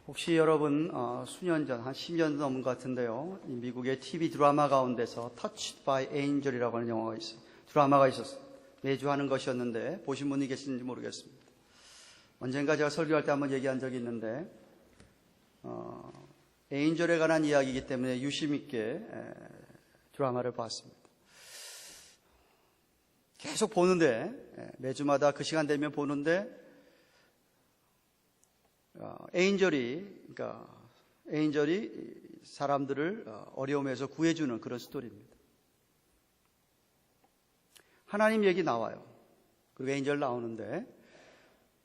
혹시 여러분 수년 전, 한 10년 넘은 것 같은데요, 미국의 TV 드라마 가운데서 Touched by Angel이라고 하는 영화가 있어요. 드라마가 있었어요. 매주 하는 것이었는데 보신 분이 계시는지 모르겠습니다. 언젠가 제가 설교할 때 한번 얘기한 적이 있는데 에인절에 관한 이야기이기 때문에 유심 있게 드라마를 봤습니다. 계속 보는데, 매주마다 그 시간 되면 보는데 에인절이 사람들을 어려움에서 구해주는 그런 스토리입니다. 하나님 얘기 나와요. 그리고 에인절 나오는데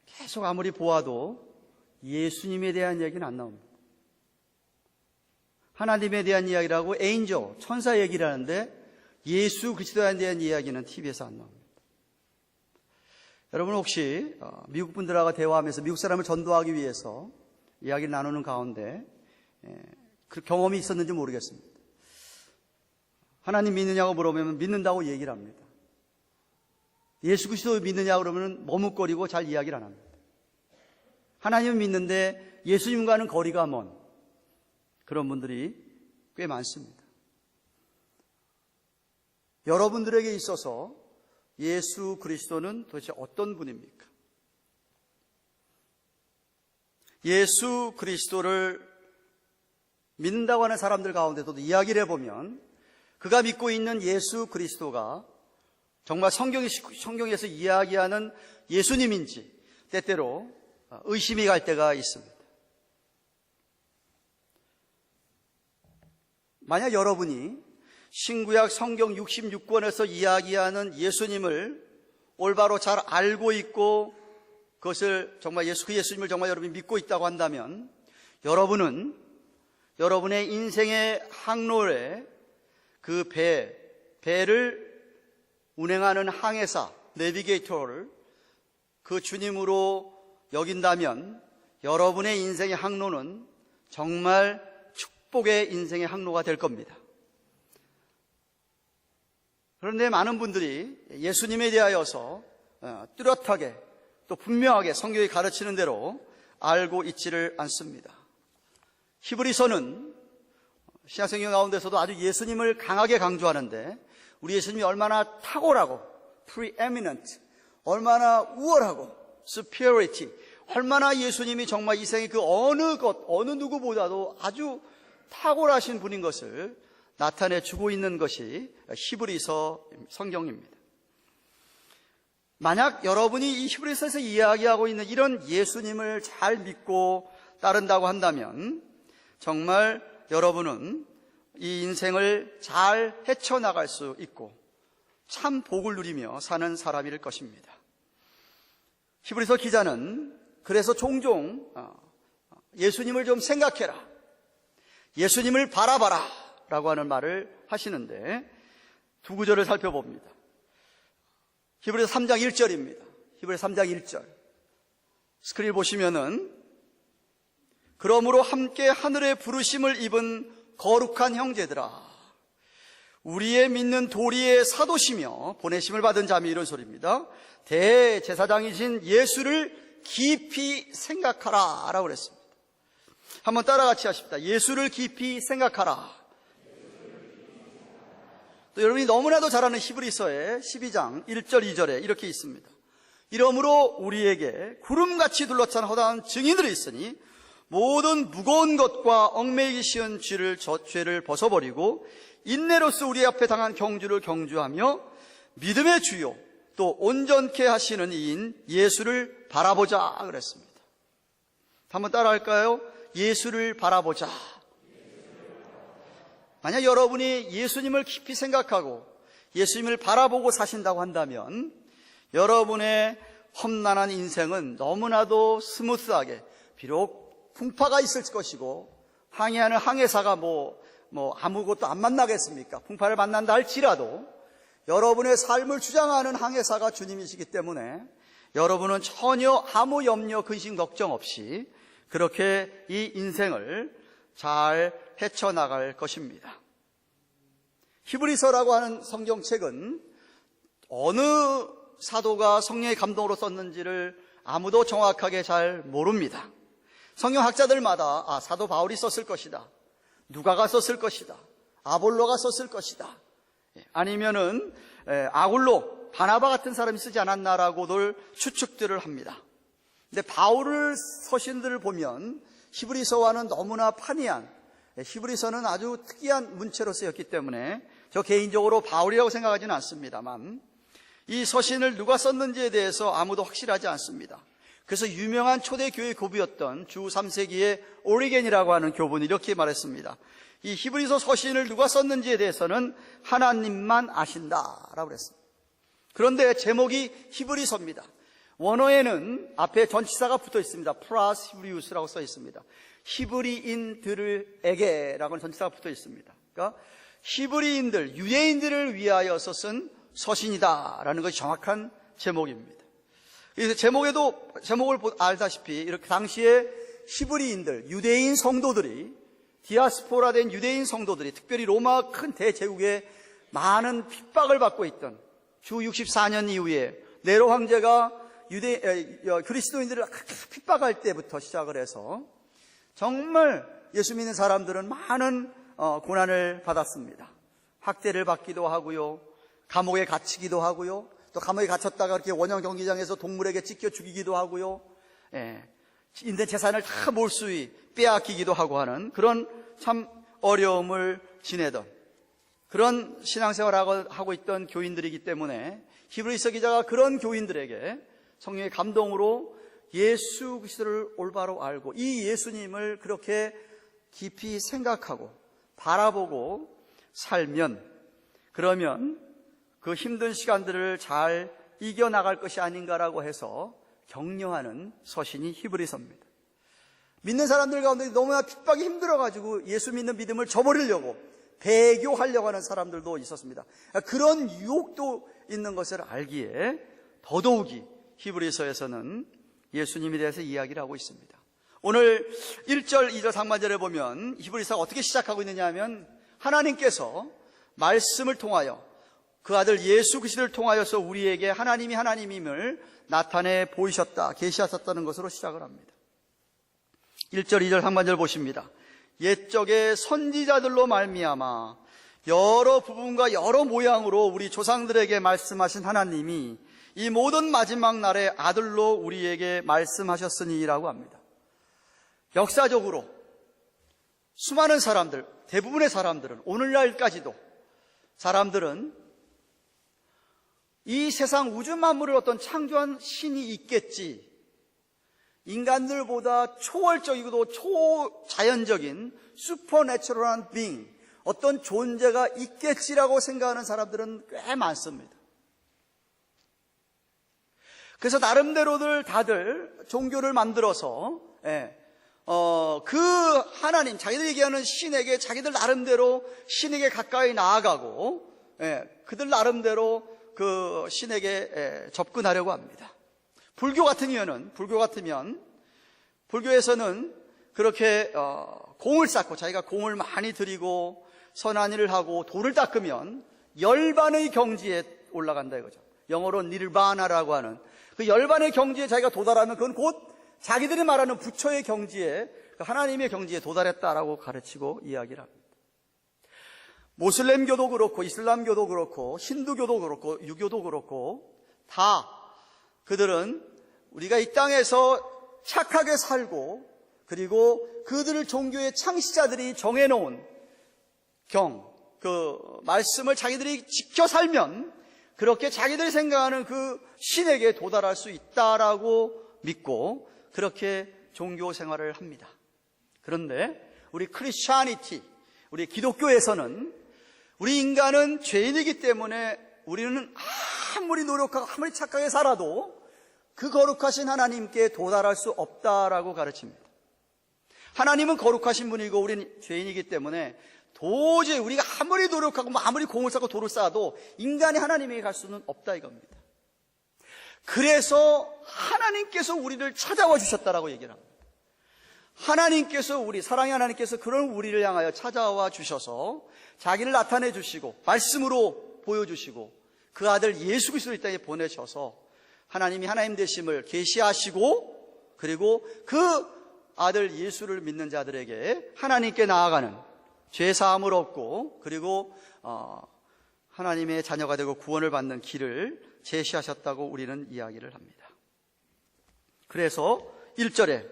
계속 아무리 보아도 예수님에 대한 얘기는 안 나옵니다. 하나님에 대한 이야기라고 에인절, 천사 얘기를 하는데 예수 그리스도에 대한 이야기는 TV에서 안 나옵니다. 여러분 혹시 미국 분들하고 대화하면서 미국 사람을 전도하기 위해서 이야기를 나누는 가운데 그 경험이 있었는지 모르겠습니다. 하나님 믿느냐고 물어보면 믿는다고 얘기를 합니다. 예수 그리스도 믿느냐고 그러면 머뭇거리고 잘 이야기를 안 합니다. 하나님은 믿는데 예수님과는 거리가 먼 그런 분들이 꽤 많습니다. 여러분들에게 있어서 예수 그리스도는 도대체 어떤 분입니까? 예수 그리스도를 믿는다고 하는 사람들 가운데서도 이야기를 해보면 그가 믿고 있는 예수 그리스도가 정말 성경에서 이야기하는 예수님인지 때때로 의심이 갈 때가 있습니다. 만약 여러분이 신구약 성경 66권에서 이야기하는 예수님을 올바로 잘 알고 있고 그것을 정말 그 예수님을 정말 여러분이 믿고 있다고 한다면 여러분은 여러분의 인생의 항로에 그 배를 운행하는 항해사, 내비게이터를 그 주님으로 여긴다면 여러분의 인생의 항로는 정말 축복의 인생의 항로가 될 겁니다. 그런데 많은 분들이 예수님에 대하여서 뚜렷하게 또 분명하게 성경이 가르치는 대로 알고 있지를 않습니다. 히브리서는 신약성경 가운데서도 아주 예수님을 강하게 강조하는데 우리 예수님이 얼마나 탁월하고 preeminent, 얼마나 우월하고 superiority, 얼마나 예수님이 정말 이 생의 그 어느 누구보다도 아주 탁월하신 분인 것을 나타내주고 있는 것이 히브리서 성경입니다. 만약 여러분이 이 히브리서에서 이야기하고 있는 이런 예수님을 잘 믿고 따른다고 한다면 정말 여러분은 이 인생을 잘 헤쳐나갈 수 있고 참 복을 누리며 사는 사람일 것입니다. 히브리서 기자는 그래서 종종 예수님을 좀 생각해라, 예수님을 바라봐라 라고 하는 말을 하시는데 두 구절을 살펴봅니다. 히브리서 3장 1절입니다. 히브리서 3장 1절 스크린 보시면은 그러므로 함께 하늘의 부르심을 입은 거룩한 형제들아, 우리의 믿는 도리의 사도시며 보내심을 받은 자매, 이런 소리입니다. 대제사장이신 예수를 깊이 생각하라 라고 그랬습니다. 한번 따라 같이 하십시다. 예수를 깊이 생각하라. 또 여러분이 너무나도 잘 아는 히브리서의 12장 1절 2절에 이렇게 있습니다. 이러므로 우리에게 구름같이 둘러찬 허다한 증인들이 있으니 모든 무거운 것과 얽매이기 쉬운 죄를 벗어버리고 인내로서 우리 앞에 당한 경주를 경주하며 믿음의 주요 또 온전케 하시는 이인 예수를 바라보자 그랬습니다. 한번 따라 할까요? 예수를 바라보자. 만약 여러분이 예수님을 깊이 생각하고 예수님을 바라보고 사신다고 한다면 여러분의 험난한 인생은 너무나도 스무스하게, 비록 풍파가 있을 것이고 항해하는 항해사가 아무것도 안 만나겠습니까? 풍파를 만난다 할지라도 여러분의 삶을 주장하는 항해사가 주님이시기 때문에 여러분은 전혀 아무 염려, 근심, 걱정 없이 그렇게 이 인생을 잘 헤쳐나갈 것입니다. 히브리서라고 하는 성경책은 어느 사도가 성령의 감동으로 썼는지를 아무도 정확하게 잘 모릅니다. 성경학자들마다 사도 바울이 썼을 것이다, 누가가 썼을 것이다, 아볼로가 썼을 것이다, 아니면은 아굴로, 바나바 같은 사람이 쓰지 않았나라고들 추측들을 합니다. 근데 바울의 서신들을 보면 히브리서와는 너무나 판이한, 히브리서는 아주 특이한 문체로 쓰였기 때문에 저 개인적으로 바울이라고 생각하지는 않습니다만, 이 서신을 누가 썼는지에 대해서 아무도 확실하지 않습니다. 그래서 유명한 초대교회 교부였던 주 3세기의 오리겐이라고 하는 교부는 이렇게 말했습니다. 이 히브리서 서신을 누가 썼는지에 대해서는 하나님만 아신다라고 그랬습니다. 그런데 제목이 히브리서입니다. 원어에는 앞에 전치사가 붙어 있습니다. 프라스 히브리우스라고 써 있습니다. 히브리인들에게라고 전치사가 붙어 있습니다. 그러니까 히브리인들, 유대인들을 위하여 쓴 서신이다라는 것이 정확한 제목입니다. 그래서 제목을 알다시피 이렇게 당시에 히브리인들, 유대인 성도들이, 디아스포라된 유대인 성도들이, 특별히 로마 큰 대제국에 많은 핍박을 받고 있던 주 64년 이후에 네로 황제가 그리스도인들을 핍박할 때부터 시작을 해서 정말 예수 믿는 사람들은 많은 고난을 받았습니다. 학대를 받기도 하고요, 감옥에 갇히기도 하고요, 또 감옥에 갇혔다가 이렇게 원형 경기장에서 동물에게 찢겨 죽이기도 하고요, 인된 재산을 다 몰수히 빼앗기기도 하고 하는 그런 참 어려움을 지내던 그런 신앙생활을 하고 있던 교인들이기 때문에 히브리서 기자가 그런 교인들에게 성령의 감동으로 예수 그리스도를 올바로 알고 이 예수님을 그렇게 깊이 생각하고 바라보고 살면, 그러면 그 힘든 시간들을 잘 이겨나갈 것이 아닌가라고 해서 격려하는 서신이 히브리서입니다. 믿는 사람들 가운데 너무나 핍박이 힘들어가지고 예수 믿는 믿음을 저버리려고, 배교하려고 하는 사람들도 있었습니다. 그런 유혹도 있는 것을 알기에 더더욱이 히브리서에서는 예수님에 대해서 이야기를 하고 있습니다. 오늘 1절, 2절 상반절에 보면 히브리서가 어떻게 시작하고 있느냐 하면 하나님께서 말씀을 통하여 그 아들 예수 그리스도를 통하여서 우리에게 하나님이 하나님임을 나타내 보이셨다, 계시하셨다는 것으로 시작을 합니다. 1절, 2절 상반절 보십니다. 옛적의 선지자들로 말미암아 여러 부분과 여러 모양으로 우리 조상들에게 말씀하신 하나님이 이 모든 마지막 날에 아들로 우리에게 말씀하셨으니라고 합니다. 역사적으로 수많은 사람들, 대부분의 사람들은, 오늘날까지도 사람들은 이 세상 우주 만물을 어떤 창조한 신이 있겠지, 인간들보다 초월적이고도 초자연적인 슈퍼내추럴한 빙, 어떤 존재가 있겠지라고 생각하는 사람들은 꽤 많습니다. 그래서 나름대로들 다들 종교를 만들어서 그 하나님, 자기들 얘기하는 신에게 자기들 나름대로 신에게 가까이 나아가고 그들 나름대로 그 신에게 접근하려고 합니다. 불교 같으면 불교에서는 그렇게 공을 쌓고, 자기가 공을 많이 들이고 선한 일을 하고 돌을 닦으면 열반의 경지에 올라간다 이거죠. 영어로 니르바나라고 하는 그 열반의 경지에 자기가 도달하면 그건 곧 자기들이 말하는 부처의 경지에, 하나님의 경지에 도달했다라고 가르치고 이야기를 합니다. 모슬렘교도 그렇고 이슬람교도 그렇고 힌두교도 그렇고 유교도 그렇고 다 그들은 우리가 이 땅에서 착하게 살고, 그리고 그들을 종교의 창시자들이 정해놓은 그 말씀을 자기들이 지켜 살면 그렇게 자기들이 생각하는 그 신에게 도달할 수 있다라고 믿고 그렇게 종교 생활을 합니다. 그런데 우리 크리스찬이티, 우리 기독교에서는 우리 인간은 죄인이기 때문에 우리는 아무리 노력하고 아무리 착하게 살아도 그 거룩하신 하나님께 도달할 수 없다라고 가르칩니다. 하나님은 거룩하신 분이고 우리는 죄인이기 때문에 도저히 우리가 아무리 노력하고 아무리 공을 쌓고 돌을 쌓아도 인간이 하나님에게 갈 수는 없다 이겁니다. 그래서 하나님께서 우리를 찾아와 주셨다라고 얘기를 합니다. 하나님께서, 우리 사랑의 하나님께서 그런 우리를 향하여 찾아와 주셔서 자기를 나타내 주시고 말씀으로 보여주시고 그 아들 예수 그리스도를 이 땅에 보내셔서 하나님이 하나님 되심을 계시하시고, 그리고 그 아들 예수를 믿는 자들에게 하나님께 나아가는 죄사함을 얻고 그리고 하나님의 자녀가 되고 구원을 받는 길을 제시하셨다고 우리는 이야기를 합니다. 그래서 1절에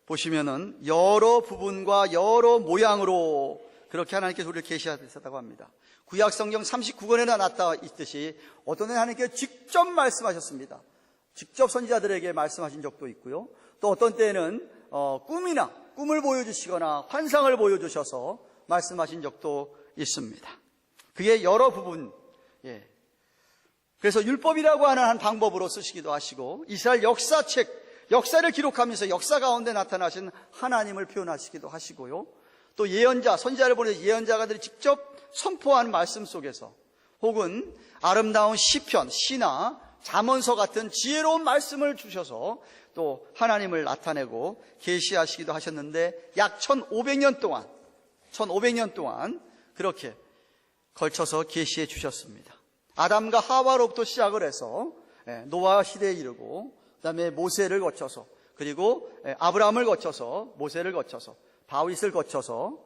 보시면은 여러 부분과 여러 모양으로 그렇게 하나님께서 우리를 계시하셨다고 합니다. 구약 성경 39권에나 나타 있듯이 어떤 때는 하나님께서 직접 말씀하셨습니다. 직접 선지자들에게 말씀하신 적도 있고요. 또 어떤 때는 꿈을 보여주시거나 환상을 보여주셔서 말씀하신 적도 있습니다. 그게 여러 부분. 그래서 율법이라고 하는 한 방법으로 쓰시기도 하시고 이스라엘 역사를 기록하면서 역사 가운데 나타나신 하나님을 표현하시기도 하시고요. 또 예언자, 선지자를 보내서 예언자가들이 직접 선포하는 말씀 속에서 혹은 아름다운 시편, 시나 잠언서 같은 지혜로운 말씀을 주셔서 또 하나님을 나타내고 계시하시기도 하셨는데 약 1500년 동안 그렇게 걸쳐서 계시해 주셨습니다. 아담과 하와로부터 시작을 해서 노아 시대에 이르고 그다음에 모세를 거쳐서 그리고 아브라함을 거쳐서 모세를 거쳐서 다윗을 거쳐서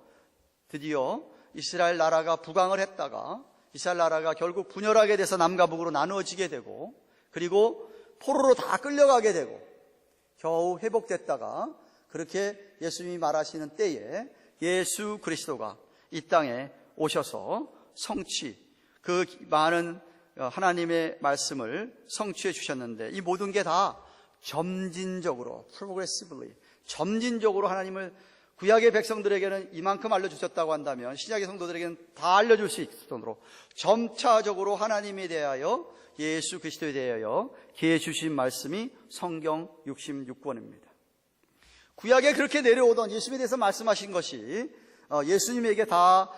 드디어 이스라엘 나라가 부강을 했다가 이스라엘 나라가 결국 분열하게 돼서 남과 북으로 나누어지게 되고 그리고 포로로 다 끌려가게 되고 겨우 회복됐다가 그렇게 예수님이 말하시는 때에 예수 그리스도가 이 땅에 오셔서 그 많은 하나님의 말씀을 성취해 주셨는데 이 모든 게 다 점진적으로 점진적으로 하나님을 구약의 백성들에게는 이만큼 알려주셨다고 한다면 신약의 성도들에게는 다 알려줄 수 있을 정도로 점차적으로 하나님에 대하여 예수 그리스도에 대하여 계시주신 말씀이 성경 66권입니다. 구약에 그렇게 내려오던 예수님에 대해서 말씀하신 것이 예수님에게 다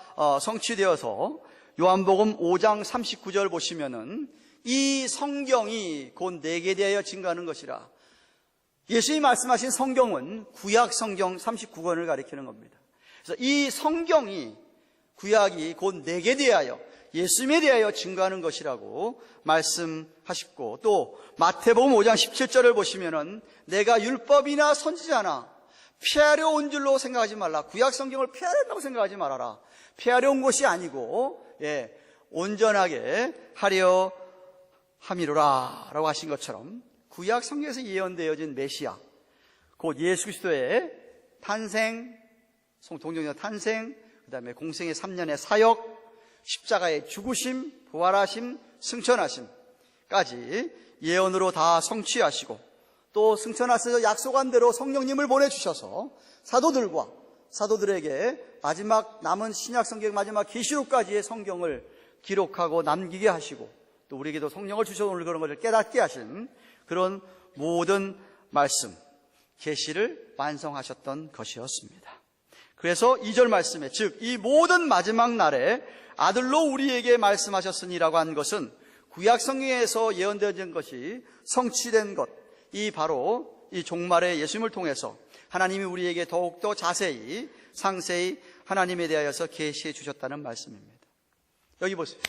성취되어서 요한복음 5장 39절 보시면은 이 성경이 곧 내게 대하여 증거하는 것이라. 예수님이 말씀하신 성경은 구약 성경 39권을 가리키는 겁니다. 그래서 이 성경이 구약이 곧 내게 대하여 예수님에 대하여 증거하는 것이라고 말씀하셨고 또 마태복음 5장 17절을 보시면은 내가 율법이나 선지자나 피하려 온 줄로 생각하지 말라. 구약 성경을 피하려고 생각하지 말아라. 피하려 온 것이 아니고 온전하게 하려 함이로라 라고 하신 것처럼 구약 성경에서 예언되어진 메시아 곧 예수 그리스도의 탄생, 동정녀 탄생, 그 다음에 공생의 3년의 사역, 십자가의 죽으심, 부활하심, 승천하심까지 예언으로 다 성취하시고 또 승천하셔서 약속한 대로 성령님을 보내주셔서 사도들에게 마지막 남은 신약 성경 마지막 계시록까지의 성경을 기록하고 남기게 하시고 또 우리에게도 성령을 주셔서 오늘 그런 것을 깨닫게 하신 그런 모든 말씀, 계시를 완성하셨던 것이었습니다. 그래서 2절 말씀에 즉 이 모든 마지막 날에 아들로 우리에게 말씀하셨으니라고 한 것은 구약 성경에서 예언되어진 것이 성취된 것, 이 바로 이 종말의 예수님을 통해서 하나님이 우리에게 더욱더 자세히 상세히 하나님에 대하여서 계시해 주셨다는 말씀입니다. 여기 보세요.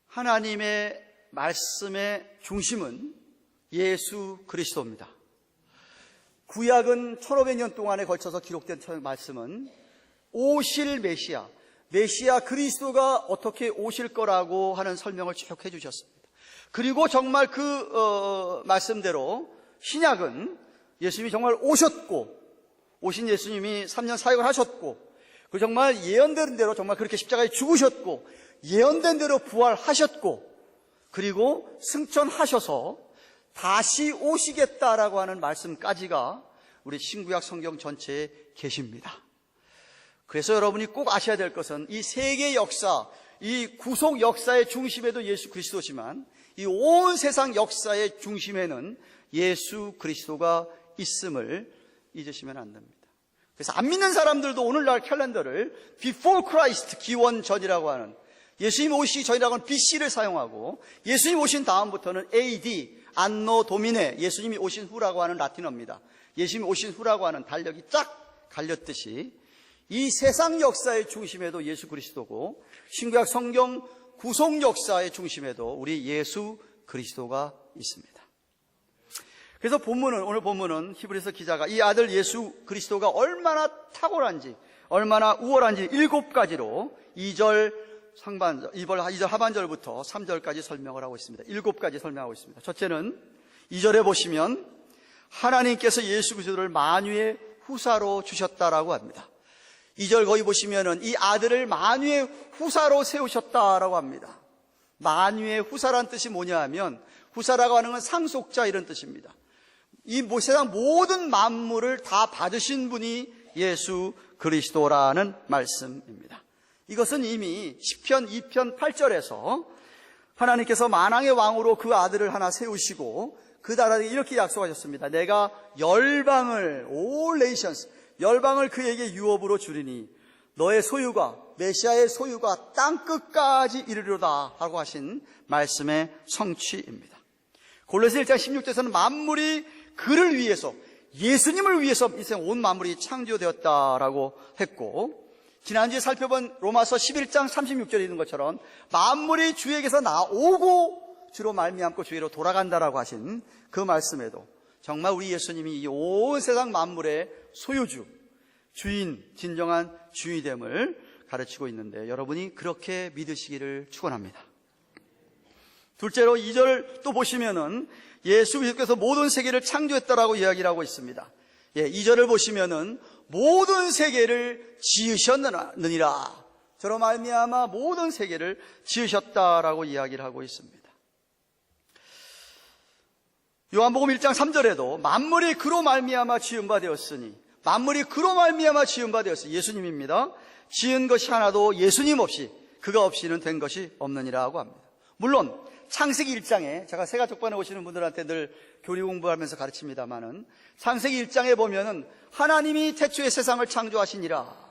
하나님의 말씀의 중심은 예수 그리스도입니다. 구약은 1500년 동안에 걸쳐서 기록된 말씀은 오실 메시아 그리스도가 어떻게 오실 거라고 하는 설명을 쭉 해주셨습니다. 그리고 정말 그 말씀대로 신약은 예수님이 정말 오신 예수님이 3년 사역을 하셨고 그 정말 예언된 대로 정말 그렇게 십자가에 죽으셨고 예언된 대로 부활하셨고 그리고 승천하셔서 다시 오시겠다라고 하는 말씀까지가 우리 신구약 성경 전체에 계십니다. 그래서 여러분이 꼭 아셔야 될 것은 이 세계 역사, 이 구속 역사의 중심에도 예수 그리스도지만 이 온 세상 역사의 중심에는 예수 그리스도가 있음을 잊으시면 안 됩니다. 그래서 안 믿는 사람들도 오늘날 캘린더를 Before Christ 기원 전이라고 하는 예수님 오시기 전이라고 하는 BC를 사용하고 예수님 오신 다음부터는 AD 안노 도미네 예수님이 오신 후라고 하는 라틴어입니다. 예수님이 오신 후라고 하는 달력이 쫙 갈렸듯이 이 세상 역사의 중심에도 예수 그리스도고 신구약 성경 구속 역사의 중심에도 우리 예수 그리스도가 있습니다. 그래서 오늘 본문은 히브리서 기자가 이 아들 예수 그리스도가 얼마나 탁월한지, 얼마나 우월한지 7가지로 2절 하반절부터 3절까지 설명을 하고 있습니다. 7가지 설명하고 있습니다. 첫째는 2절에 보시면 하나님께서 예수 그리스도를 만유의 후사로 주셨다라고 합니다. 2절 거기 보시면은 이 아들을 만유의 후사로 세우셨다라고 합니다. 만유의 후사란 뜻이 뭐냐 하면, 후사라고 하는 건 상속자 이런 뜻입니다. 이 세상 모든 만물을 다 받으신 분이 예수 그리스도라는 말씀입니다. 이것은 이미 시편 2편 8절에서 하나님께서 만왕의 왕으로 그 아들을 하나 세우시고 그 아들에게 이렇게 약속하셨습니다. 내가 열방을, all nations, 열방을 그에게 유업으로 주리니 너의 소유가, 메시아의 소유가 땅끝까지 이르리로다 하고 하신 말씀의 성취입니다. 골로새 1장 16절에서는 만물이 그를 위해서, 예수님을 위해서 이 세상 온 만물이 창조되었다라고 했고, 지난주에 살펴본 로마서 11장 36절에 있는 것처럼 만물이 주에게서 나오고 주로 말미암고 주위로 돌아간다라고 하신 그 말씀에도 정말 우리 예수님이 이 온 세상 만물의 소유주, 주인, 진정한 주인됨을 가르치고 있는데 여러분이 그렇게 믿으시기를 축원합니다. 둘째로 2절 또 보시면은 예수 그리스도께서 모든 세계를 창조했다라고 이야기를 하고 있습니다. 2절을 보시면은 모든 세계를 지으셨느니라, 저로 말미암아 모든 세계를 지으셨다라고 이야기를 하고 있습니다. 요한복음 1장 3절에도 만물이 그로 말미암아 지은 바 되었으니, 만물이 그로 말미암아 지은 바 되었으니, 예수님입니다. 지은 것이 하나도 예수님 없이, 그가 없이는 된 것이 없느니라고 합니다. 물론 창세기 1장에, 제가 세가족반에 오시는 분들한테 늘 교리 공부하면서 가르칩니다마는, 창세기 1장에 보면은 하나님이 태초에 세상을 창조하시니라,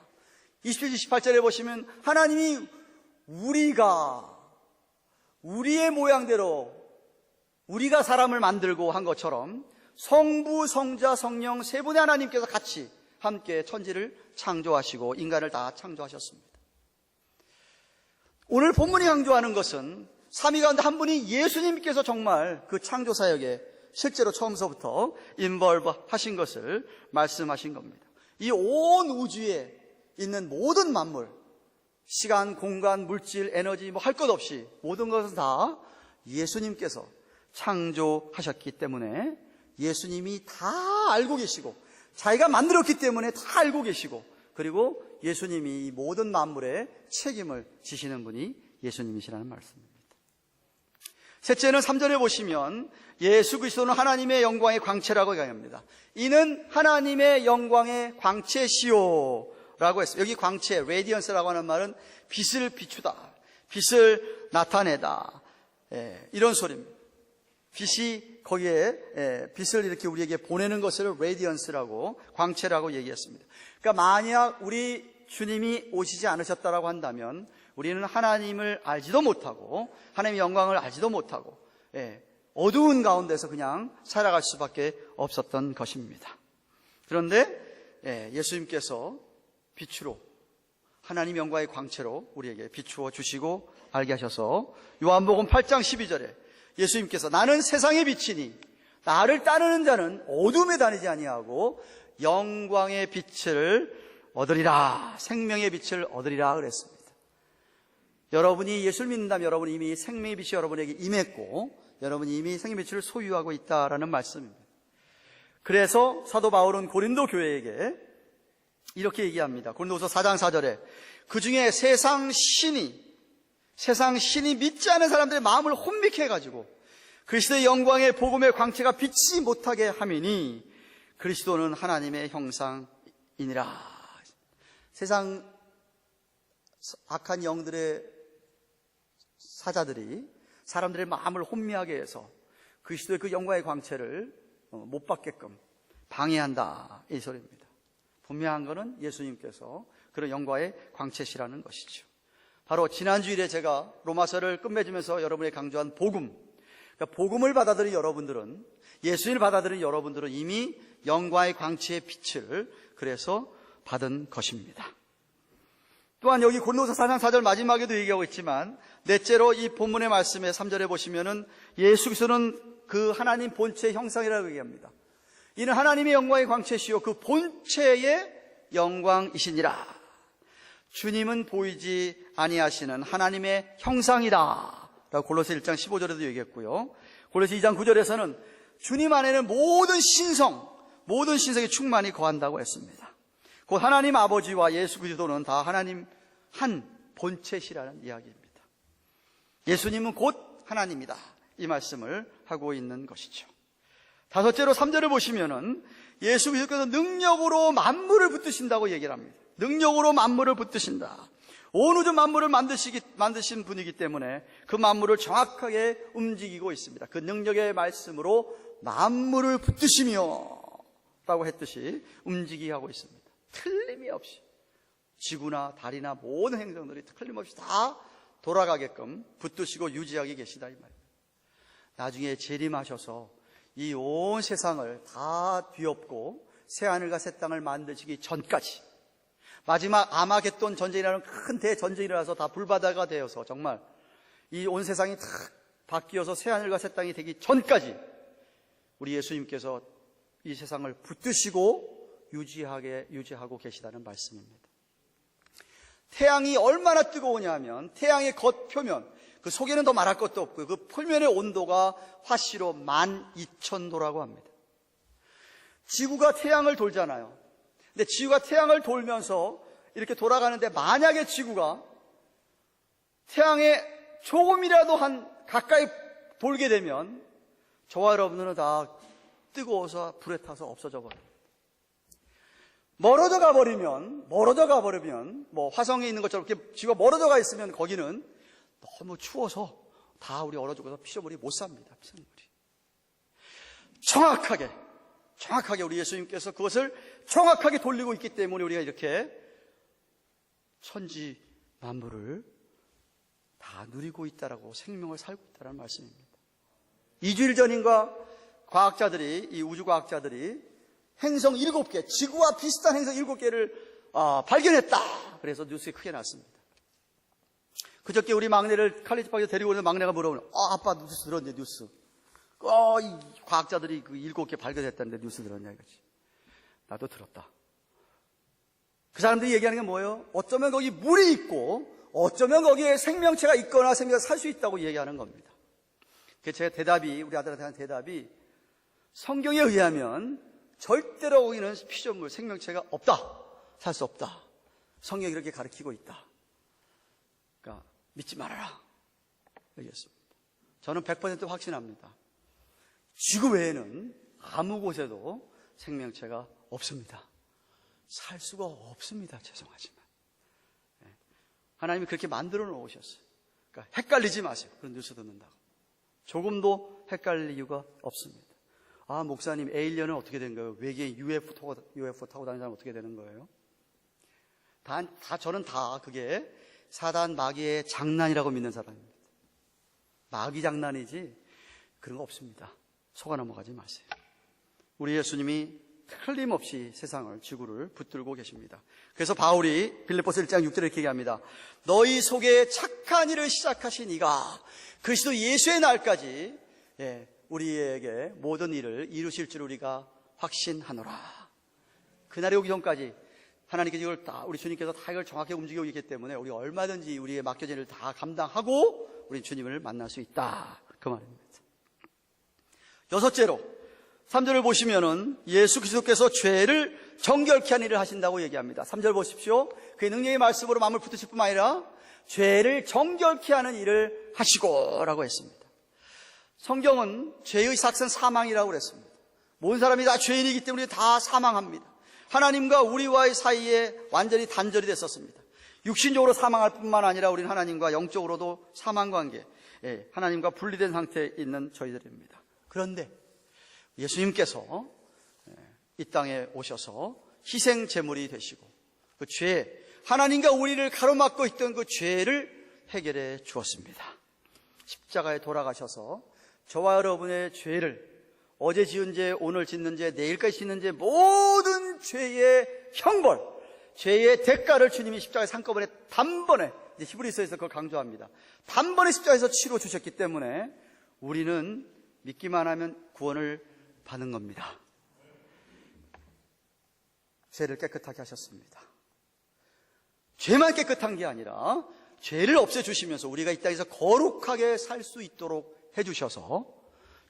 27, 28절에 보시면 하나님이 우리의 모양대로 우리가 사람을 만들고 한 것처럼 성부, 성자, 성령 세 분의 하나님께서 같이 함께 천지를 창조하시고 인간을 다 창조하셨습니다. 오늘 본문이 강조하는 것은 삼위 가운데 한 분이 예수님께서 정말 그 창조 사역에 실제로 처음서부터 인벌브 하신 것을 말씀하신 겁니다. 이 온 우주에 있는 모든 만물, 시간, 공간, 물질, 에너지 할 것 없이 모든 것은 다 예수님께서 창조하셨기 때문에 예수님이 다 알고 계시고, 자기가 만들었기 때문에 다 알고 계시고, 그리고 예수님이 이 모든 만물의 책임을 지시는 분이 예수님이시라는 말씀입니다. 셋째는 3절에 보시면 예수 그리스도는 하나님의 영광의 광채라고 이야기합니다. 이는 하나님의 영광의 광채시오 라고 했어요. 여기 광채, 레디언스라고 하는 말은 빛을 비추다, 빛을 나타내다, 이런 소리입니다. 빛이 거기에 빛을 이렇게 우리에게 보내는 것을 레디언스라고, 광채라고 얘기했습니다. 그러니까 만약 우리 주님이 오시지 않으셨다라고 한다면 우리는 하나님을 알지도 못하고 하나님의 영광을 알지도 못하고 어두운 가운데서 그냥 살아갈 수밖에 없었던 것입니다. 그런데 예수님께서 빛으로, 하나님 영광의 광채로 우리에게 비추어 주시고 알게 하셔서 요한복음 8장 12절에 예수님께서 나는 세상의 빛이니 나를 따르는 자는 어둠에 다니지 아니하고 영광의 빛을 얻으리라, 생명의 빛을 얻으리라 그랬습니다. 여러분이 예수를 믿는다면 여러분이 이미 생명의 빛이 여러분에게 임했고 여러분이 이미 생명의 빛을 소유하고 있다라는 말씀입니다. 그래서 사도 바울은 고린도 교회에게 이렇게 얘기합니다. 고린도후서 4장 4절에 그 중에 세상 신이 믿지 않은 사람들의 마음을 혼미케 해가지고 그리스도의 영광의 복음의 광채가 비치지 못하게 함이니 그리스도는 하나님의 형상이니라. 세상 악한 영들의 사자들이 사람들의 마음을 혼미하게 해서 그리스도의 그 영광의 광채를 못 받게끔 방해한다, 이 소리입니다. 분명한 것은 예수님께서 그런 영광의 광채시라는 것이죠. 바로 지난주일에 제가 로마서를 끝맺으면서 여러분에게 강조한 복음, 그러니까 복음을 받아들인 여러분들은, 예수님을 받아들인 여러분들은 이미 영광의 광채의 빛을 그래서 받은 것입니다. 또한 여기 고린도서 4장 4절 마지막에도 얘기하고 있지만 넷째로 이 본문의 말씀에 3절에 보시면은 예수 그리스도는 그 하나님 본체의 형상이라고 얘기합니다. 이는 하나님의 영광의 광채시요 그 본체의 영광이시니라. 주님은 보이지 아니하시는 하나님의 형상이다 라고 골로새 1장 15절에도 얘기했고요. 골로새 2장 9절에서는 주님 안에는 모든 신성의 충만이 거한다고 했습니다. 곧 하나님 아버지와 예수 그리스도는 다 하나님 한 본체시라는 이야기입니다. 예수님은 곧 하나님이다, 이 말씀을 하고 있는 것이죠. 다섯째로 3절을 보시면은 예수 그리스도께서 능력으로 만물을 붙드신다고 얘기를 합니다. 능력으로 만물을 붙드신다. 온 우주 만물을 만드신 분이기 때문에 그 만물을 정확하게 움직이고 있습니다. 그 능력의 말씀으로 만물을 붙드시며 라고 했듯이 움직이게 하고 있습니다. 틀림이 없이 지구나 달이나 모든 행성들이 틀림없이 다 돌아가게끔 붙드시고 유지하게 계시다, 이 말입니다. 나중에 재림하셔서 이 온 세상을 다 뒤엎고 새하늘과 새 땅을 만드시기 전까지, 마지막 아마겟돈 전쟁이라는 큰 대전쟁이 일어나서 다 불바다가 되어서 정말 이 온 세상이 다 바뀌어서 새하늘과 새 땅이 되기 전까지 우리 예수님께서 이 세상을 붙드시고 유지하고 계시다는 말씀입니다. 태양이 얼마나 뜨거우냐 하면 태양의 겉표면, 그 속에는 더 말할 것도 없고요, 그 표면의 온도가 화씨로 12,000도라고 합니다. 지구가 태양을 돌잖아요. 근데 지구가 태양을 돌면서 이렇게 돌아가는데 만약에 지구가 태양에 조금이라도 가까이 돌게 되면 저와 여러분들은 다 뜨거워서 불에 타서 없어져 버려요. 멀어져 가버리면 뭐 화성에 있는 것처럼 이렇게 지구가 멀어져 가 있으면 거기는 너무 추워서 다 우리 얼어 죽어서 피조물이 못 삽니다. 피조물이. 정확하게 우리 예수님께서 그것을 정확하게 돌리고 있기 때문에 우리가 이렇게 천지 만물을 다 누리고 있다라고, 생명을 살고 있다는 말씀입니다. 2주일 전인가 이 우주과학자들이 행성 7개, 지구와 비슷한 행성 7개를 발견했다. 그래서 뉴스에 크게 났습니다. 그저께 우리 막내를 칼리지 파크에 데리고 오는 막내가 물어보는, 아빠 뉴스 들었냐, 뉴스. 이 과학자들이 그 7개 발견했다는데 뉴스 들었냐, 이거지. 나도 들었다. 그 사람들이 얘기하는 게 뭐예요? 어쩌면 거기 물이 있고, 어쩌면 거기에 생명체가 있거나 생명체가 살 수 있다고 얘기하는 겁니다. 그래서 제 대답이, 우리 아들한테 한 대답이, 성경에 의하면 절대로 거기는 피조물, 생명체가 없다. 살 수 없다. 성경이 그렇게 가르치고 있다. 그러니까 믿지 말아라. 얘기했습니다. 저는 100% 확신합니다. 지구 외에는 아무 곳에도 생명체가 없습니다. 살 수가 없습니다. 죄송하지만. 하나님이 그렇게 만들어 놓으셨어요. 그러니까 헷갈리지 마세요. 그런 뉴스 듣는다고. 조금도 헷갈릴 이유가 없습니다. 목사님, 에일리언은 어떻게 된 거예요? 외계인 UFO 타고 다니는 사람 어떻게 되는 거예요? 저는 다 그게 사단 마귀의 장난이라고 믿는 사람입니다. 마귀 장난이지 그런 거 없습니다. 속아 넘어가지 마세요. 우리 예수님이 틀림없이 세상을, 지구를 붙들고 계십니다. 그래서 바울이 빌립보서 1장 6절에 이렇게 얘기합니다. 너희 속에 착한 일을 시작하신 이가 그리스도 예수의 날까지 우리에게 모든 일을 이루실 줄 우리가 확신하노라. 그날이 오기 전까지 하나님께서 이걸 다, 우리 주님께서 다 이걸 정확히 움직이고 있기 때문에 우리 얼마든지 우리의 맡겨진 일을 다 감당하고 우리 주님을 만날 수 있다. 그 말입니다. 여섯째로 3절을 보시면은 예수 그리스도께서 죄를 정결케 하는 일을 하신다고 얘기합니다. 3절 보십시오. 그의 능력의 말씀으로 마음을 붙드실 뿐만 아니라 죄를 정결케 하는 일을 하시고 라고 했습니다. 성경은 죄의 삭은 사망이라고 그랬습니다. 모든 사람이 다 죄인이기 때문에 다 사망합니다. 하나님과 우리와의 사이에 완전히 단절이 됐었습니다. 육신적으로 사망할 뿐만 아니라 우리는 하나님과 영적으로도 사망관계, 하나님과 분리된 상태에 있는 저희들입니다. 그런데 예수님께서 이 땅에 오셔서 희생 제물이 되시고 그 죄, 하나님과 우리를 가로막고 있던 그 죄를 해결해 주었습니다. 십자가에 돌아가셔서 저와 여러분의 죄를, 어제 지은 죄, 오늘 짓는 죄, 내일까지 짓는 죄, 모든 죄의 형벌, 죄의 대가를 주님이 십자가에 한꺼번에 단번에, 히브리서에서 그걸 강조합니다. 단번에 십자가에서 치러 주셨기 때문에 우리는 믿기만 하면 구원을 받는 겁니다. 죄를 깨끗하게 하셨습니다. 죄만 깨끗한 게 아니라 죄를 없애주시면서 우리가 이 땅에서 거룩하게 살 수 있도록 해주셔서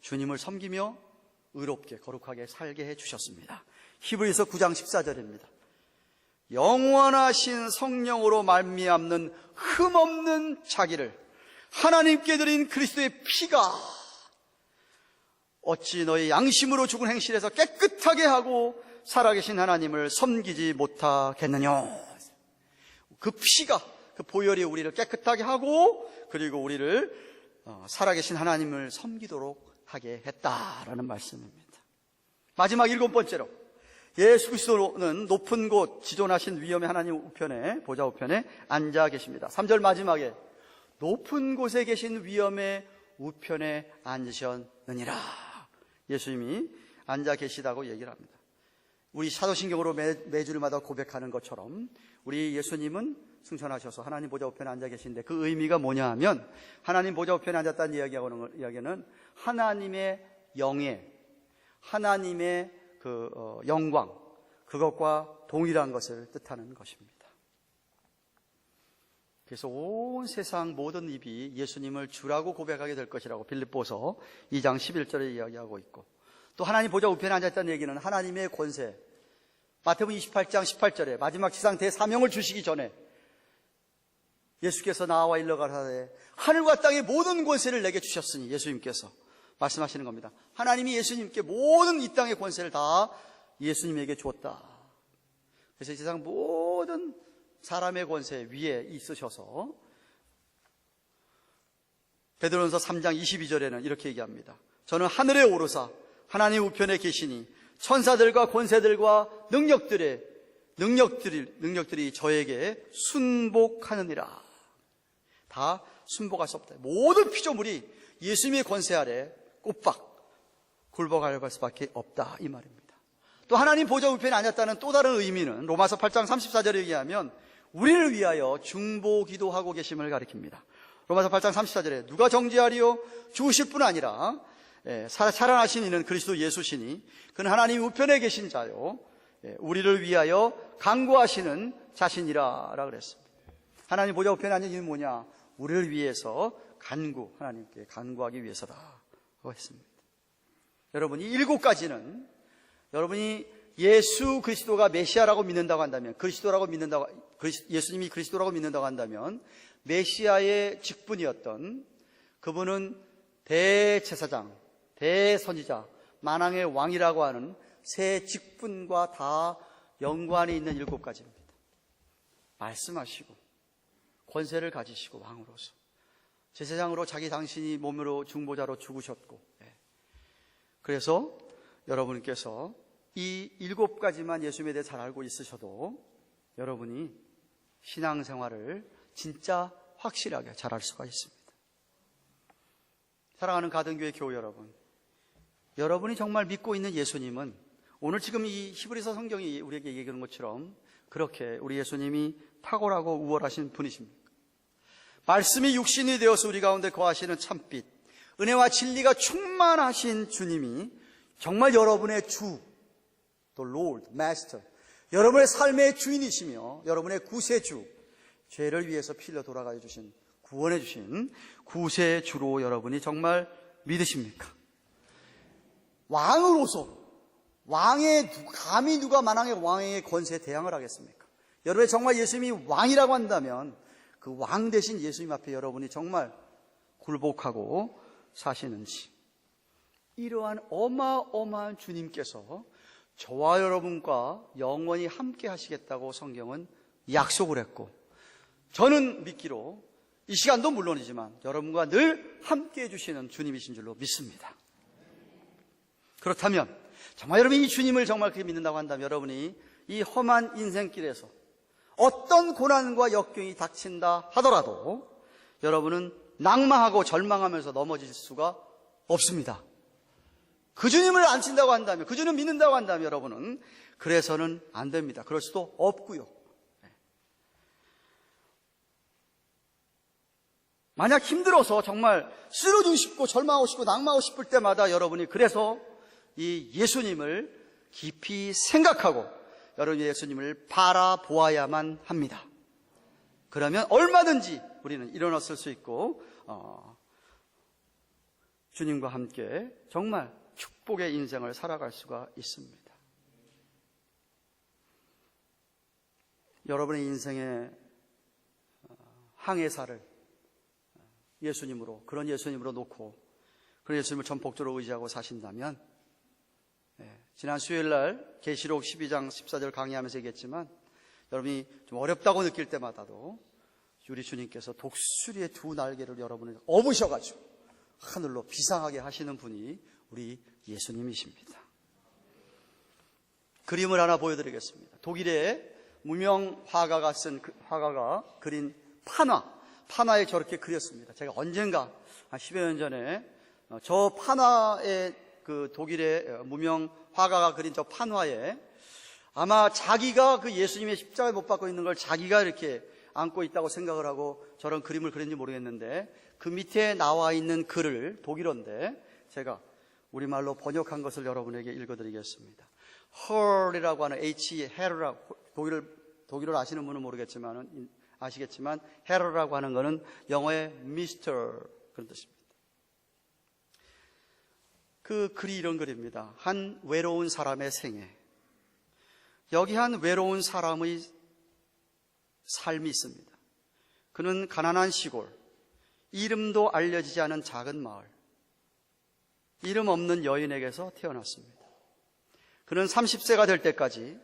주님을 섬기며 의롭게 거룩하게 살게 해주셨습니다. 히브리서 9장 14절입니다. 영원하신 성령으로 말미암는 흠없는 자기를 하나님께 드린 그리스도의 피가 어찌 너희 양심으로 죽은 행실에서 깨끗하게 하고 살아계신 하나님을 섬기지 못하겠느냐. 그 피가, 그 보혈이 우리를 깨끗하게 하고 그리고 우리를 살아계신 하나님을 섬기도록 하게 했다라는 말씀입니다. 마지막 7번째로 예수 그리스도는 높은 곳 지존하신 위엄의 하나님 우편에, 보좌 우편에 앉아 계십니다. 3절 마지막에 높은 곳에 계신 위엄의 우편에 앉으셨느니라. 예수님이 앉아 계시다고 얘기를 합니다. 우리 사도신경으로 매주일마다 고백하는 것처럼 우리 예수님은 승천하셔서 하나님 보좌 우편에 앉아 계신데 그 의미가 뭐냐 하면 하나님 보좌 우편에 앉았다는 이야기는 하나님의 영예, 하나님의 영광, 그것과 동일한 것을 뜻하는 것입니다. 그래서 온 세상 모든 입이 예수님을 주라고 고백하게 될 것이라고 빌립보서 2장 11절에 이야기하고 있고, 또 하나님 보좌 우편에 앉았다는 얘기는 하나님의 권세, 마태복음 28장 18절에 마지막 지상 대사명을 주시기 전에 예수께서 나와 일러 가라사대 하늘과 땅의 모든 권세를 내게 주셨으니, 예수님께서 말씀하시는 겁니다. 하나님이 예수님께 모든 이 땅의 권세를 다 예수님에게 주었다. 그래서 이 세상 모든 사람의 권세 위에 있으셔서 베드로전서 3장 22절에는 이렇게 얘기합니다. 저는 하늘에 오르사 하나님 우편에 계시니 천사들과 권세들과 능력들이 저에게 순복하느니라. 다 순복할 수 없다. 모든 피조물이 예수님의 권세 아래 꼬박 굴복할 수밖에 없다, 이 말입니다. 또 하나님 보좌 우편에 앉았다는 또 다른 의미는 로마서 8장 34절에 의하면 우리를 위하여 중보 기도하고 계심을 가리킵니다. 로마서 8장 34절에 누가 정죄하리요? 죽으실 뿐 아니라 살아나신 이는 그리스도 예수시니 그는 하나님 우편에 계신 자요 우리를 위하여 간구하시는 자신이라 그랬습니다. 하나님 보좌 우편에 앉은 이유는 뭐냐? 우리를 위해서 하나님께 간구하기 위해서라고 했습니다. 여러분, 이 7가지는 여러분이 예수 그리스도가 메시아라고 믿는다고 한다면, 예수님이 그리스도라고 믿는다고 한다면 메시아의 직분이었던 그분은 대제사장, 대선지자, 만왕의 왕이라고 하는 세 직분과 다 연관이 있는 7가지입니다. 말씀하시고 권세를 가지시고 왕으로서 제사장으로 당신이 몸으로 중보자로 죽으셨고, 그래서 여러분께서 이 7가지만 예수님에 대해 잘 알고 있으셔도 여러분이 신앙생활을 진짜 확실하게 잘할 수가 있습니다. 사랑하는 가든교회 교우 여러분, 여러분이 정말 믿고 있는 예수님은 오늘 지금 이 히브리서 성경이 우리에게 얘기하는 것처럼 그렇게 우리 예수님이 탁월하고 우월하신 분이십니까? 말씀이 육신이 되어서 우리 가운데 거하시는 참빛, 은혜와 진리가 충만하신 주님이 정말 여러분의 주, the Lord, Master, 여러분의 삶의 주인이시며 여러분의 구세주, 죄를 위해서 피 흘려 돌아가 주신, 구원해 주신 구세주로 여러분이 정말 믿으십니까? 왕으로서 감히 누가 만왕의 왕의 권세에 대항을 하겠습니까? 여러분이 정말 예수님이 왕이라고 한다면 그 왕 대신 예수님 앞에 여러분이 정말 굴복하고 사시는지, 이러한 어마어마한 주님께서 저와 여러분과 영원히 함께 하시겠다고 성경은 약속을 했고, 저는 믿기로 이 시간도 물론이지만 여러분과 늘 함께 해주시는 주님이신 줄로 믿습니다. 그렇다면 정말 여러분이 이 주님을 정말 그렇게 믿는다고 한다면 여러분이 이 험한 인생길에서 어떤 고난과 역경이 닥친다 하더라도 여러분은 낙망하고 절망하면서 넘어질 수가 없습니다. 그 주님을 안 친다고 한다면, 그 주님을 믿는다고 한다면 여러분은 그래서는 안 됩니다. 그럴 수도 없고요. 만약 힘들어서 정말 쓰러지고 싶고 절망하고 싶고 낙마하고 싶을 때마다 여러분이 그래서 이 예수님을 깊이 생각하고 여러분이 예수님을 바라보아야만 합니다. 그러면 얼마든지 우리는 일어났을 수 있고 주님과 함께 정말 축복의 인생을 살아갈 수가 있습니다. 여러분의 인생의 항해사를 예수님으로, 그런 예수님으로 놓고 그런 예수님을 전폭적으로 의지하고 사신다면, 지난 수요일날 계시록 12장 14절 강의하면서 얘기했지만 여러분이 좀 어렵다고 느낄 때마다도 우리 주님께서 독수리의 두 날개를 여러분을 업으셔가지고 하늘로 비상하게 하시는 분이 우리 예수님이십니다. 그림을 하나 보여드리겠습니다. 독일의 무명 화가가 그린 판화에 저렇게 그렸습니다. 제가 언젠가 한 10여 년 전에 저 판화에 그 독일의 무명 화가가 그린 저 판화에 아마 자기가 그 예수님의 십자가에 못 박고 있는 걸 자기가 이렇게 안고 있다고 생각을 하고 저런 그림을 그렸는지 모르겠는데 그 밑에 나와 있는 글을 독일어인데 제가 우리말로 번역한 것을 여러분에게 읽어드리겠습니다. 헐이라고 하는 헤르라고 독일어를 아시는 분은 아시겠지만 헤르라고 하는 것은 영어의 미스터 그런 뜻입니다. 그 글이 이런 글입니다. 한 외로운 사람의 생애. 여기 한 외로운 사람의 삶이 있습니다. 그는 가난한 시골, 이름도 알려지지 않은 작은 마을, 이름 없는 여인에게서 태어났습니다. 그는 30세가 될 때까지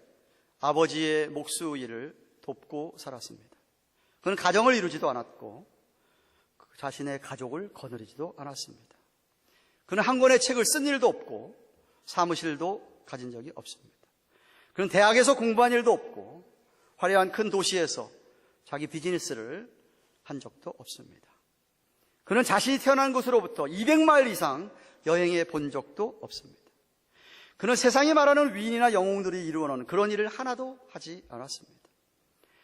아버지의 목수 일을 돕고 살았습니다. 그는 가정을 이루지도 않았고 자신의 가족을 거느리지도 않았습니다. 그는 한 권의 책을 쓴 일도 없고 사무실도 가진 적이 없습니다. 그는 대학에서 공부한 일도 없고 화려한 큰 도시에서 자기 비즈니스를 한 적도 없습니다. 그는 자신이 태어난 곳으로부터 200마일 이상 여행해 본 적도 없습니다. 그는 세상이 말하는 위인이나 영웅들이 이루어놓은 그런 일을 하나도 하지 않았습니다.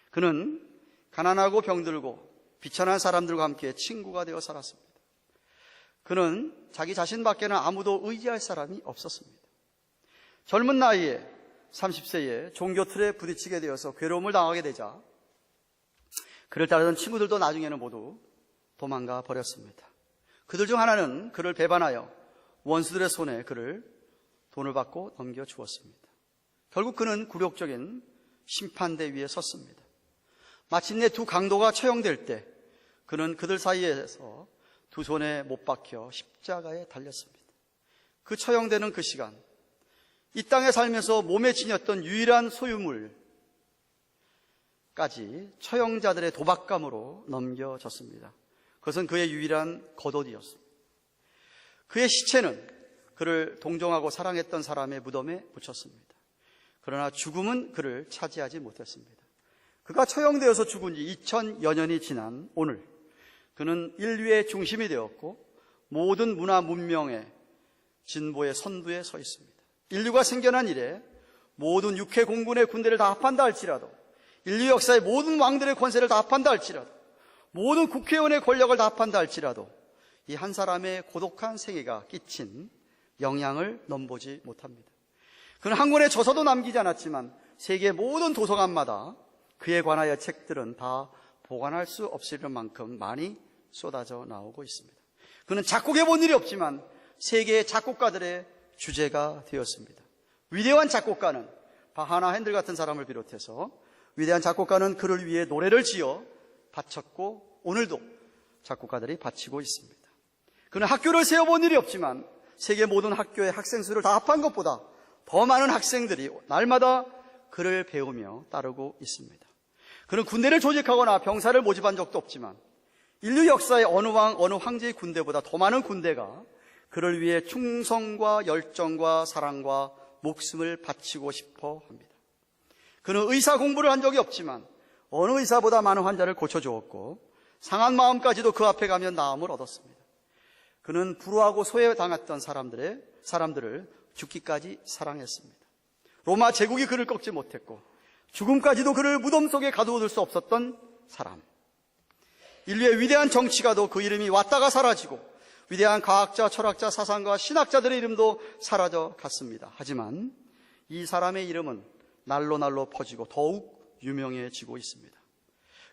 그는 가난하고 병들고 비천한 사람들과 함께 친구가 되어 살았습니다. 그는 자기 자신밖에는 아무도 의지할 사람이 없었습니다. 젊은 나이에 30세에 종교 틀에 부딪히게 되어서 괴로움을 당하게 되자 그를 따르던 친구들도 나중에는 모두 도망가 버렸습니다. 그들 중 하나는 그를 배반하여 원수들의 손에 그를 돈을 받고 넘겨주었습니다. 결국 그는 굴욕적인 심판대 위에 섰습니다. 마침내 두 강도가 처형될 때 그는 그들 사이에서 두 손에 못 박혀 십자가에 달렸습니다. 그 처형되는 그 시간, 이 땅에 살면서 몸에 지녔던 유일한 소유물까지 처형자들의 도박감으로 넘겨졌습니다. 그것은 그의 유일한 겉옷이었습니다. 그의 시체는 그를 동정하고 사랑했던 사람의 무덤에 묻혔습니다. 그러나 죽음은 그를 차지하지 못했습니다. 그가 처형되어서 죽은 지 2000여 년이 지난 오늘 그는 인류의 중심이 되었고 모든 문화 문명의 진보의 선두에 서 있습니다. 인류가 생겨난 이래 모든 육해 공군의 군대를 다 합한다 할지라도 인류 역사의 모든 왕들의 권세를 다 합한다 할지라도 모든 국회의원의 권력을 다 합한다 할지라도 이 한 사람의 고독한 생애가 끼친 영향을 넘보지 못합니다. 그는 한 권의 저서도 남기지 않았지만 세계 모든 도서관마다 그에 관하여 책들은 다 보관할 수 없을 만큼 많이 쏟아져 나오고 있습니다. 그는 작곡해 본 일이 없지만 세계의 작곡가들의 주제가 되었습니다. 위대한 작곡가는 바하나 핸들 같은 사람을 비롯해서 위대한 작곡가는 그를 위해 노래를 지어 바쳤고 오늘도 작곡가들이 바치고 있습니다. 그는 학교를 세워본 일이 없지만 세계 모든 학교의 학생 수를 다 합한 것보다 더 많은 학생들이 날마다 그를 배우며 따르고 있습니다. 그는 군대를 조직하거나 병사를 모집한 적도 없지만 인류 역사의 어느 왕, 어느 황제의 군대보다 더 많은 군대가 그를 위해 충성과 열정과 사랑과 목숨을 바치고 싶어 합니다. 그는 의사 공부를 한 적이 없지만 어느 의사보다 많은 환자를 고쳐주었고 상한 마음까지도 그 앞에 가면 나음을 얻었습니다. 그는 불우하고 소외당했던 사람들을 죽기까지 사랑했습니다. 로마 제국이 그를 꺾지 못했고 죽음까지도 그를 무덤 속에 가두어둘 수 없었던 사람. 인류의 위대한 정치가도 그 이름이 왔다가 사라지고 위대한 과학자, 철학자, 사상가, 신학자들의 이름도 사라져 갔습니다. 하지만 이 사람의 이름은 날로 퍼지고 더욱 유명해지고 있습니다.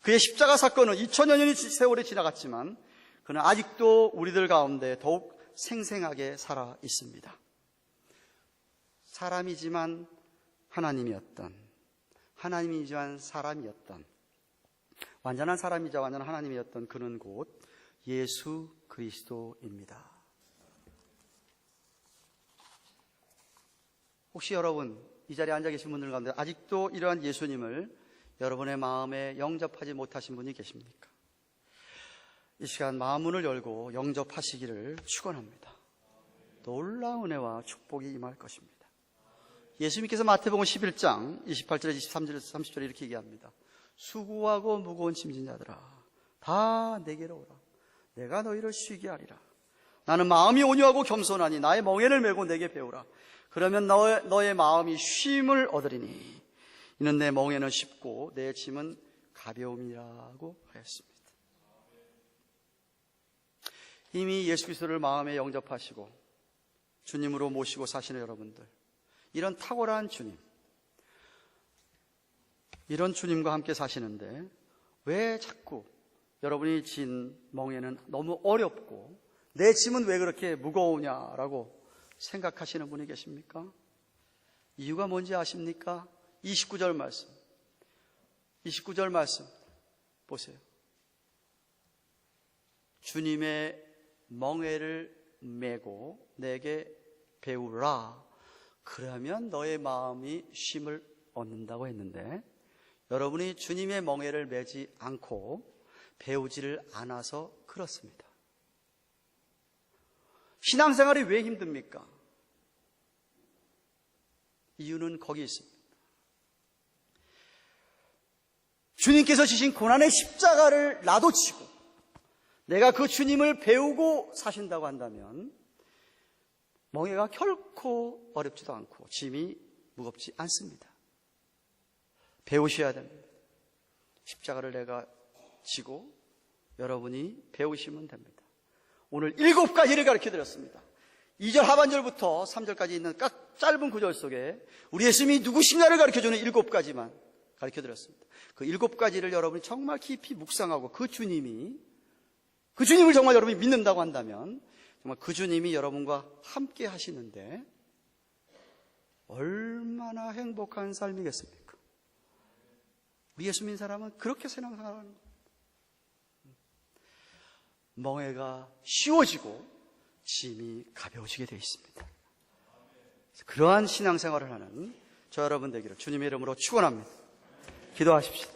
그의 십자가 사건은 2000여 년의 세월이 지나갔지만 그는 아직도 우리들 가운데 더욱 생생하게 살아 있습니다. 사람이지만 하나님이지만 사람이었던, 완전한 사람이자 완전한 하나님이었던 그는 곧 예수 그리스도입니다. 혹시 여러분, 이 자리에 앉아 계신 분들 가운데 아직도 이러한 예수님을 여러분의 마음에 영접하지 못하신 분이 계십니까? 이 시간 마음문을 열고 영접하시기를 축원합니다. 놀라운 은혜와 축복이 임할 것입니다. 예수님께서 마태복음 11장 28절에 23절 30절에 이렇게 얘기합니다. 수고하고 무거운 짐진 자들아 다 내게로 오라. 내가 너희를 쉬게 하리라. 나는 마음이 온유하고 겸손하니 나의 멍에를 메고 내게 배우라. 그러면 너의 마음이 쉼을 얻으리니 이는 내 멍에는 쉽고 내 짐은 가벼움이라고 하였습니다. 이미 예수 그리스도를 마음에 영접하시고 주님으로 모시고 사시는 여러분들, 이런 탁월한 주님, 이런 주님과 함께 사시는데 왜 자꾸 여러분이 진 멍에는 너무 어렵고 내 짐은 왜 그렇게 무거우냐라고 생각하시는 분이 계십니까? 이유가 뭔지 아십니까? 29절 말씀 보세요. 주님의 멍에를 메고 내게 배우라. 그러면 너의 마음이 쉼을 얻는다고 했는데 여러분이 주님의 멍에를 메지 않고 배우지를 않아서 그렇습니다. 신앙생활이 왜 힘듭니까? 이유는 거기 있습니다. 주님께서 지신 고난의 십자가를 나도 지고 내가 그 주님을 배우고 사신다고 한다면 멍에가 결코 어렵지도 않고 짐이 무겁지 않습니다. 배우셔야 됩니다. 십자가를 내가 지고 여러분이 배우시면 됩니다. 오늘 7가지를 가르쳐드렸습니다. 2절 하반절부터 3절까지 있는 짧은 구절 속에 우리 예수님이 누구신가를 가르쳐주는 7가지만 가르쳐드렸습니다. 그 7가지를 여러분이 정말 깊이 묵상하고 그 주님을 정말 여러분이 믿는다고 한다면 정말 그 주님이 여러분과 함께 하시는데 얼마나 행복한 삶이겠습니까? 우리 예수 믿는 사람은 그렇게 신앙생활하는 거예요. 멍에가 쉬워지고 짐이 가벼워지게 되어 있습니다. 그러한 신앙생활을 하는 저 여러분 되기를 주님의 이름으로 축원합니다. 기도하십시오.